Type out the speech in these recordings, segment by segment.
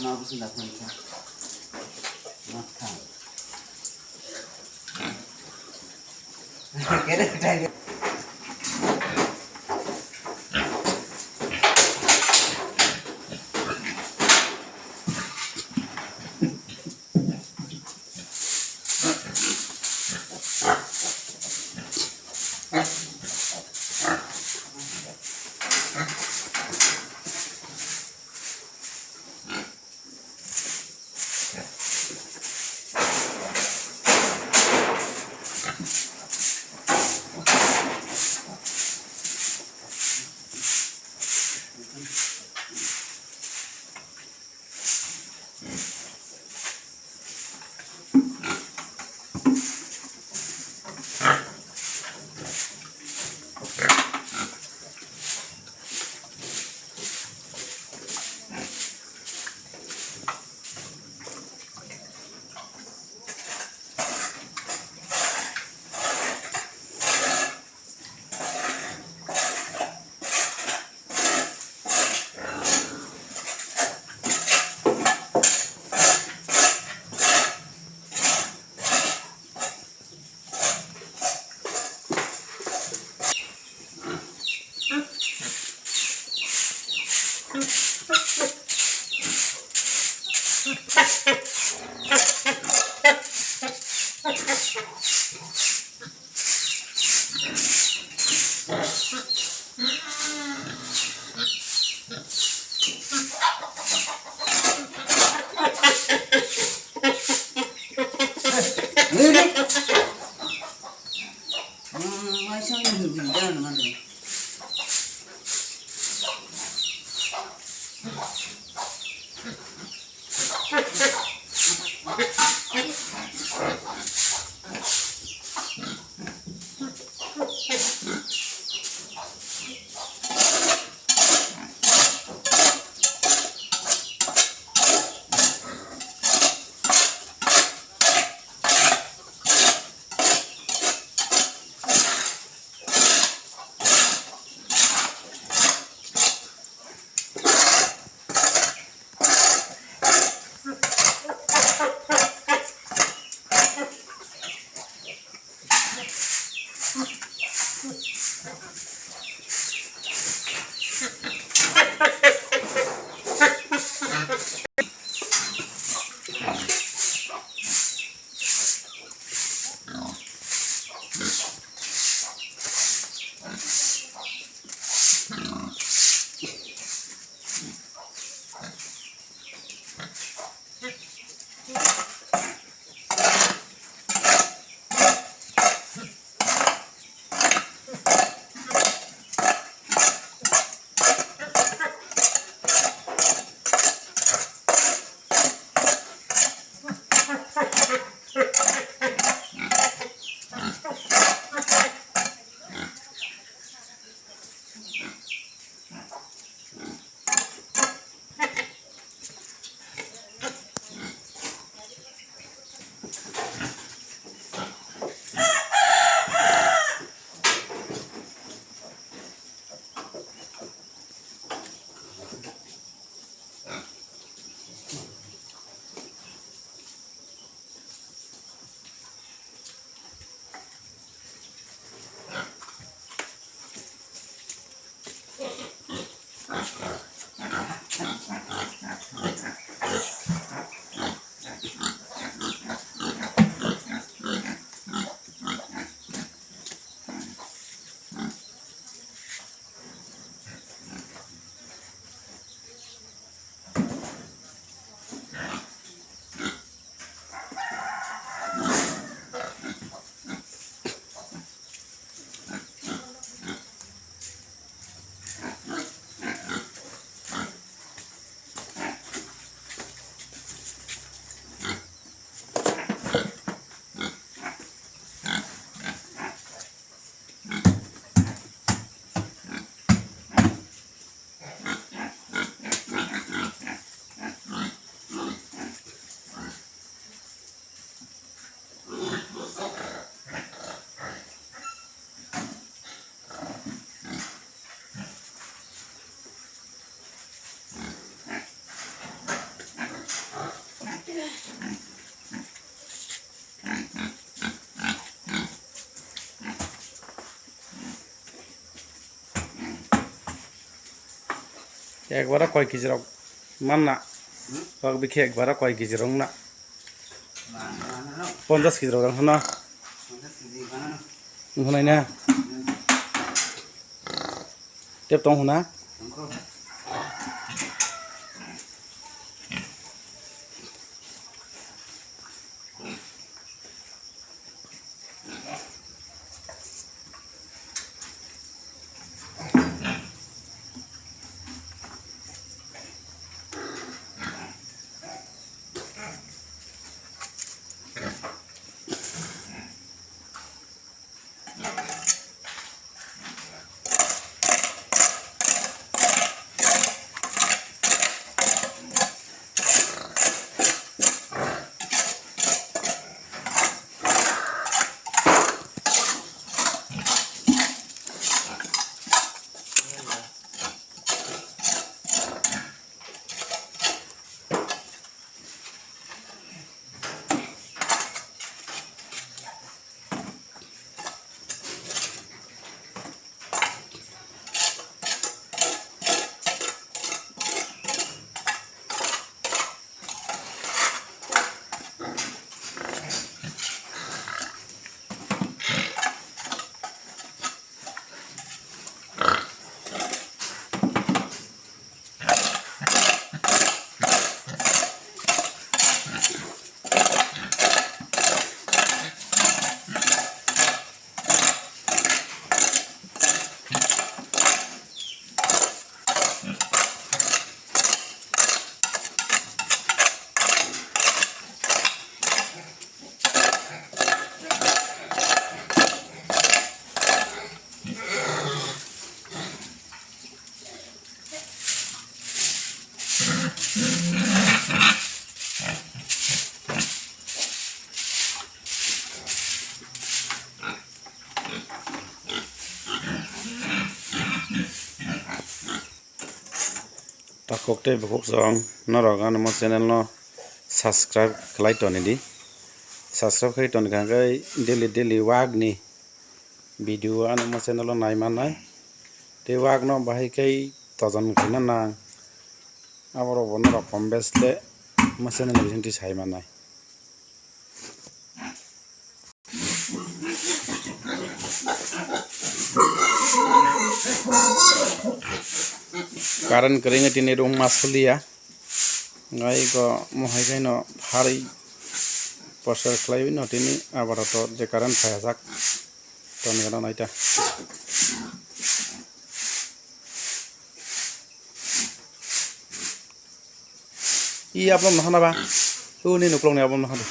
मागून दाखवायचा একবার কয় কেজি রক মান না বিখে একবার কয় কেজি রং না 50 কেজি রং না হনাই না tape Tang হনা takokte bukuk song norogan mo channel no subscribe khlai toni di subscribe khai ton ga daily wag ni video an mo channel no nai manai te wag no bahai kai tojon khina na aboro bono rokom besle mo channel ni binti sai manai कारण करेंगे तीन room मासलिया गाय को मोहाय गाय न हारी प्रसार खलाय न तीन आबार तो जे कारण फाया जाक तो निगना नाइटा ई आपन नहना बा उ नि नुक्लं ने आपन नहना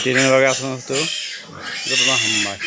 Tiene lo que hacen esto, yo no